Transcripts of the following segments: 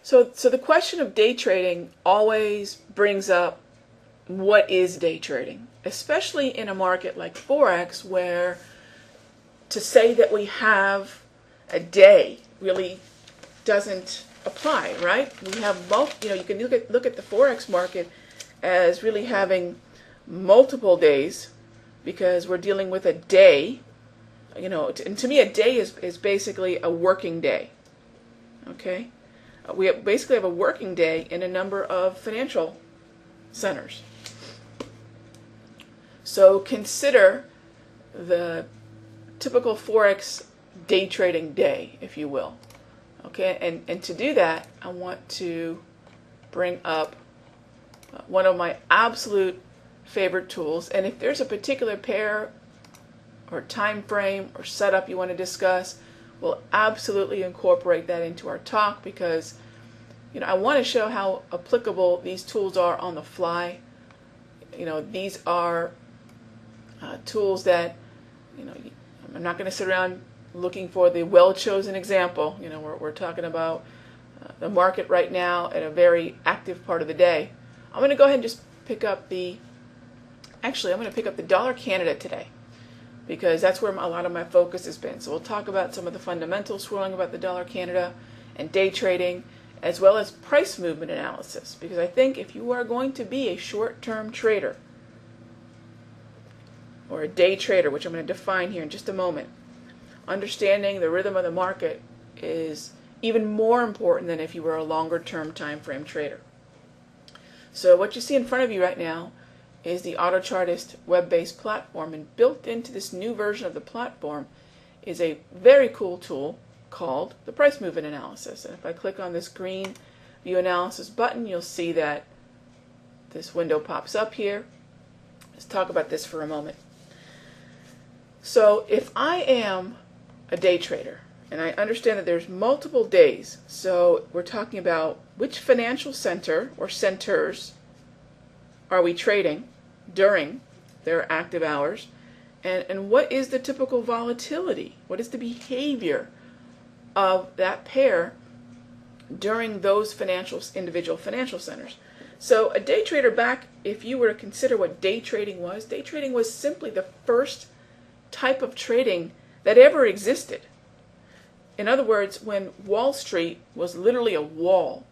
So the question of day trading always brings up, what is day trading? Especially in a market like Forex, where to say that we have a day really doesn't apply, right? We have both, you can look at the Forex market as really having multiple days, because we're dealing with a day, and to me a day is basically a working day, okay? We basically have a working day in a number of financial centers. So consider the typical Forex day trading day, if you will. Okay, and to do that, I want to bring up one of my absolute favorite tools. And if there's a particular pair or time frame or setup you want to discuss, we'll absolutely incorporate that into our talk, because I want to show how applicable these tools are on the fly. These are tools that I'm not going to sit around looking for the well-chosen example. We're talking about the market right now at a very active part of the day. I'm going to go ahead and just pick up I'm going to pick up the dollar Canada today, because that's where a lot of my focus has been. So we'll talk about some of the fundamentals swirling about the dollar Canada and day trading, as well as price movement analysis, because I think if you are going to be a short-term trader or a day trader, which I'm going to define here in just a moment, understanding the rhythm of the market is even more important than if you were a longer-term time frame trader. So what you see in front of you right now is the AutoChartist web-based platform, and built into this new version of the platform is a very cool tool called the price movement analysis. And if I click on this green view analysis button, you'll see that this window pops up here. Let's talk about this for a moment. So if I am a day trader, and I understand that there's multiple days, so we're talking about which financial center or centers are we trading during their active hours, and what is the typical volatility? What is the behavior of that pair during those individual financial centers? So a day trader back, if you were to consider what day trading was simply the first type of trading that ever existed. In other words, when Wall Street was literally a wall,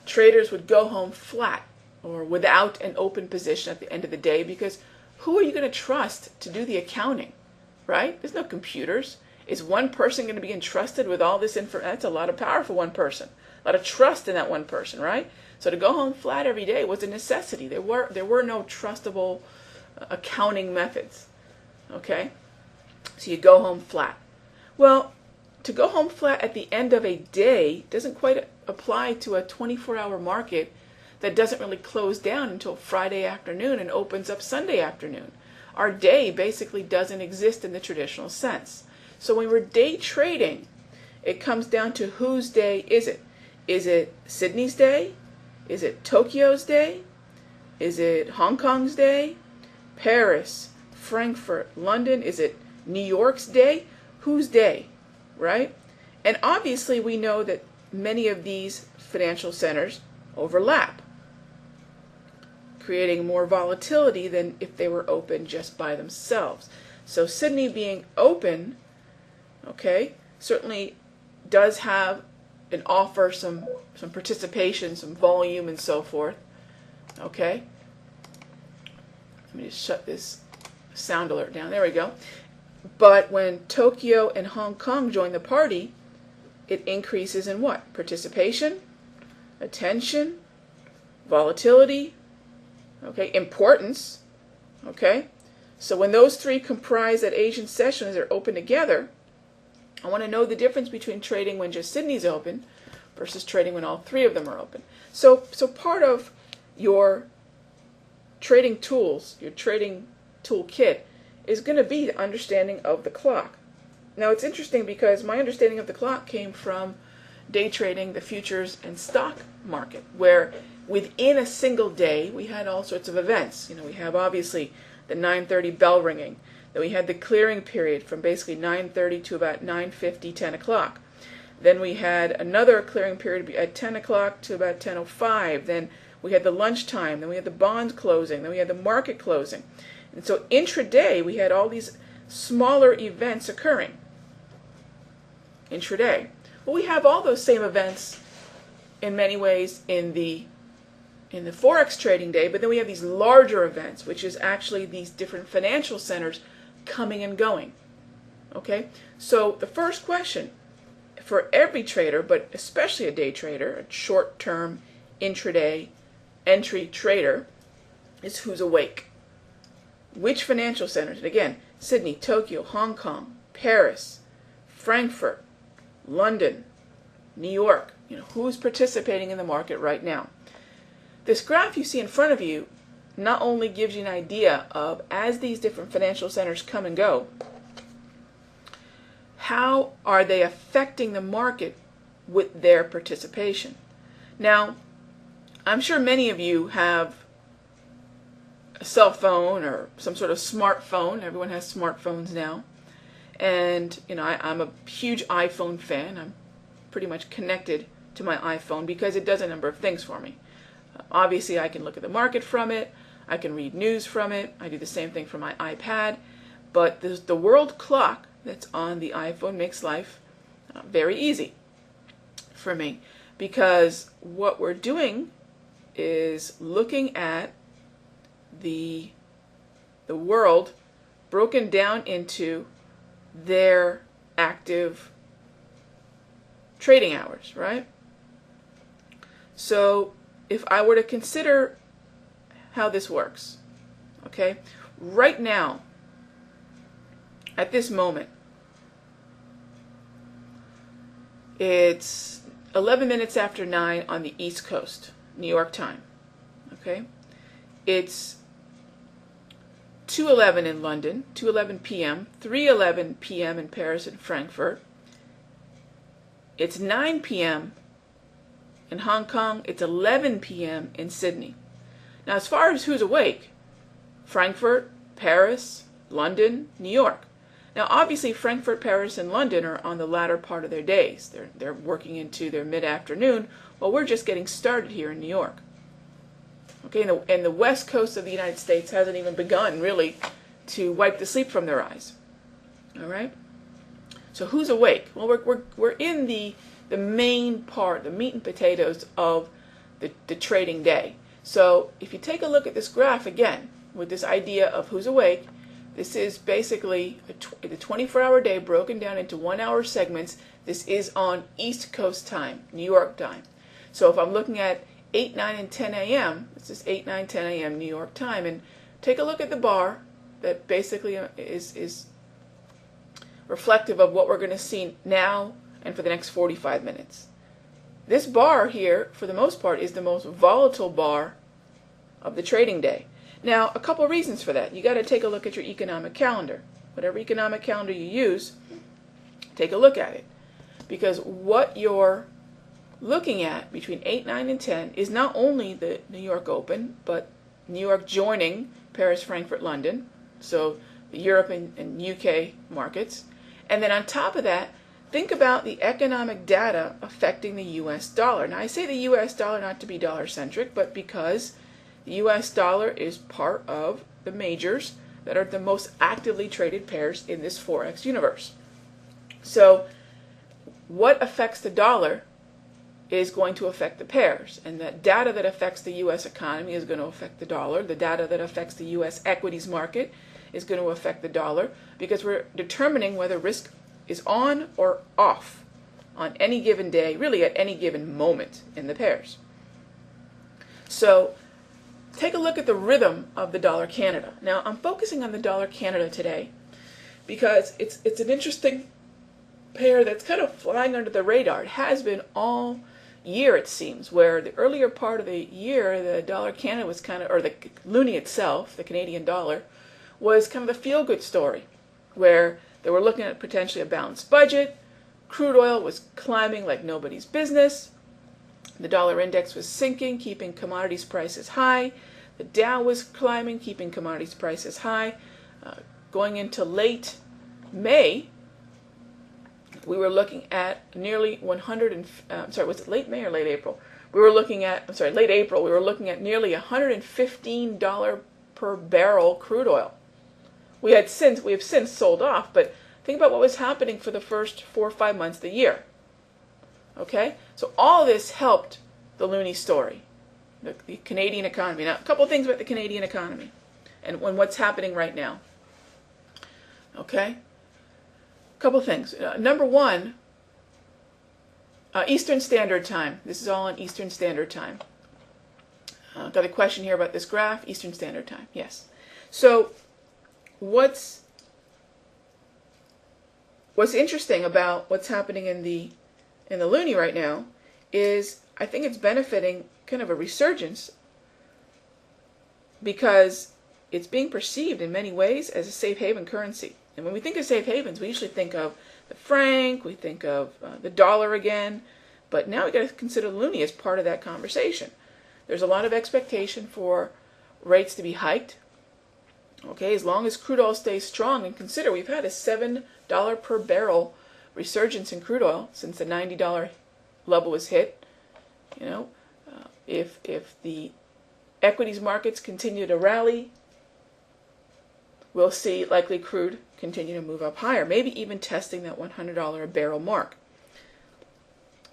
traders would go home flat or without an open position at the end of the day, because who are you going to trust to do the accounting, right? There's no computers. Is one person going to be entrusted with all this information? That's a lot of power for one person, a lot of trust in that one person, right? So to go home flat every day was a necessity. There were no trustable accounting methods, okay? So you go home flat. Well, to go home flat at the end of a day doesn't quite apply to a 24-hour market that doesn't really close down until Friday afternoon and opens up Sunday afternoon. Our day basically doesn't exist in the traditional sense. So when we're day trading, it comes down to whose day is it? Is it Sydney's day? Is it Tokyo's day? Is it Hong Kong's day? Paris, Frankfurt, London? Is it New York's day? Whose day, right? And obviously we know that many of these financial centers overlap, creating more volatility than if they were open just by themselves. So Sydney being open, okay, certainly does have and offer some participation, some volume and so forth, okay? Let me just shut this sound alert down. There we go. But when Tokyo and Hong Kong join the party, it increases in what? Participation, attention, volatility, okay, importance, okay? So when those three comprise that Asian session as they're open together, I want to know the difference between trading when just Sydney's open versus trading when all three of them are open. So part of your trading tools, your trading toolkit, is going to be the understanding of the clock. Now it's interesting because my understanding of the clock came from day trading the futures and stock market, where within a single day we had all sorts of events. We have obviously the 9:30 bell ringing. Then we had the clearing period from basically 9:30 to about 9:50, 10 o'clock. Then we had another clearing period at 10 o'clock to about 10:05. Then we had the lunchtime. Then we had the bond closing. Then we had the market closing. And so intraday, we had all these smaller events occurring. Intraday. Well, we have all those same events in many ways in the Forex trading day, but then we have these larger events, which is actually these different financial centers coming and going. Okay? So the first question for every trader, but especially a day trader, a short-term intraday entry trader, is who's awake. Which financial centers? And again, Sydney, Tokyo, Hong Kong, Paris, Frankfurt, London, New York. Who's participating in the market right now? This graph you see in front of you not only gives you an idea of, as these different financial centers come and go, how are they affecting the market with their participation. Now, I'm sure many of you have a cell phone or some sort of smartphone. Everyone has smartphones now. And, I'm a huge iPhone fan. I'm pretty much connected to my iPhone because it does a number of things for me. Obviously, I can look at the market from it. I can read news from it. I do the same thing from my iPad. But the world clock that's on the iPhone makes life very easy for me, because what we're doing is looking at the world broken down into their active trading hours, right? So if I were to consider how this works, okay, right now, at this moment, it's 11 minutes after 9 on the East Coast, New York time, okay? It's 2:11 in London, 2:11 p.m., 3:11 p.m. in Paris and Frankfurt. It's 9 p.m. in Hong Kong. It's 11 p.m. in Sydney. Now, as far as who's awake, Frankfurt, Paris, London, New York. Now, obviously, Frankfurt, Paris, and London are on the latter part of their days. They're working into their mid-afternoon, while we're just getting started here in New York. Okay, and the west coast of the United States hasn't even begun, really, to wipe the sleep from their eyes. All right? So who's awake? Well, we're in the main part, the meat and potatoes of the trading day. So if you take a look at this graph again, with this idea of who's awake, this is basically the 24-hour day broken down into 1-hour segments. This is on East Coast time, New York time. So if I'm looking at 8, 9, and 10 a.m., this is 8, 9, 10 a.m. New York time, and take a look at the bar that basically is reflective of what we're going to see now and for the next 45 minutes. This bar here, for the most part, is the most volatile bar of the trading day. Now, a couple reasons for that. You got to take a look at your economic calendar. Whatever economic calendar you use, take a look at it. Because what you're looking at between 8, 9, and 10 is not only the New York Open, but New York joining Paris, Frankfurt, London, so the Europe and UK markets. And then on top of that, think about the economic data affecting the U.S. dollar. Now, I say the U.S. dollar not to be dollar-centric, but because the U.S. dollar is part of the majors that are the most actively traded pairs in this Forex universe. So what affects the dollar is going to affect the pairs. And the data that affects the U.S. economy is going to affect the dollar. The data that affects the U.S. equities market is going to affect the dollar, because we're determining whether risk is on or off on any given day, really at any given moment in the pairs. So take a look at the rhythm of the dollar Canada. Now, I'm focusing on the dollar Canada today because it's an interesting pair that's kind of flying under the radar. It has been all year, it seems, where the earlier part of the year, the dollar Canada was kind of, or the loonie itself, the Canadian dollar, was kind of a feel-good story, where they were looking at potentially a balanced budget. Crude oil was climbing like nobody's business. The dollar index was sinking, keeping commodities prices high. The Dow was climbing, keeping commodities prices high. Going into late May, we were looking at nearly 100 and, was it late May or late April? We were looking at, late April, we were looking at nearly $115 per barrel crude oil. We have since sold off, but think about what was happening for the first 4 or 5 months of the year. Okay? So all this helped the loonie story, the Canadian economy. Now, a couple things about the Canadian economy and what's happening right now. Okay? A couple things. Number one, Eastern Standard Time. This is all on Eastern Standard Time. Got a question here about this graph. Eastern Standard Time. Yes. So what's interesting about what's happening in the loonie right now is I think it's benefiting kind of a resurgence because it's being perceived in many ways as a safe haven currency. And when we think of safe havens, we usually think of the franc, we think of the dollar again, but now we got to consider the loonie as part of that conversation. There's a lot of expectation for rates to be hiked. Okay, as long as crude oil stays strong, and consider we've had a $7 per barrel resurgence in crude oil since the $90 level was hit. You know, if the equities markets continue to rally, we'll see likely crude continue to move up higher, maybe even testing that $100 a barrel mark.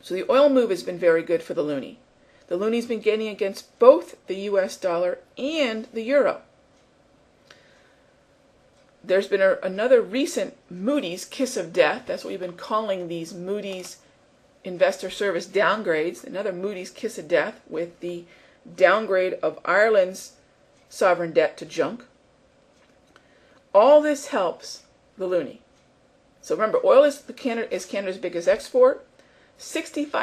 So the oil move has been very good for the loonie. The loonie's been gaining against both the US dollar and the euro. There's been another recent Moody's kiss of death. That's what we've been calling these Moody's Investor Service downgrades. Another Moody's kiss of death with the downgrade of Ireland's sovereign debt to junk. All this helps the loonie. So remember, oil is Canada's biggest export. 65%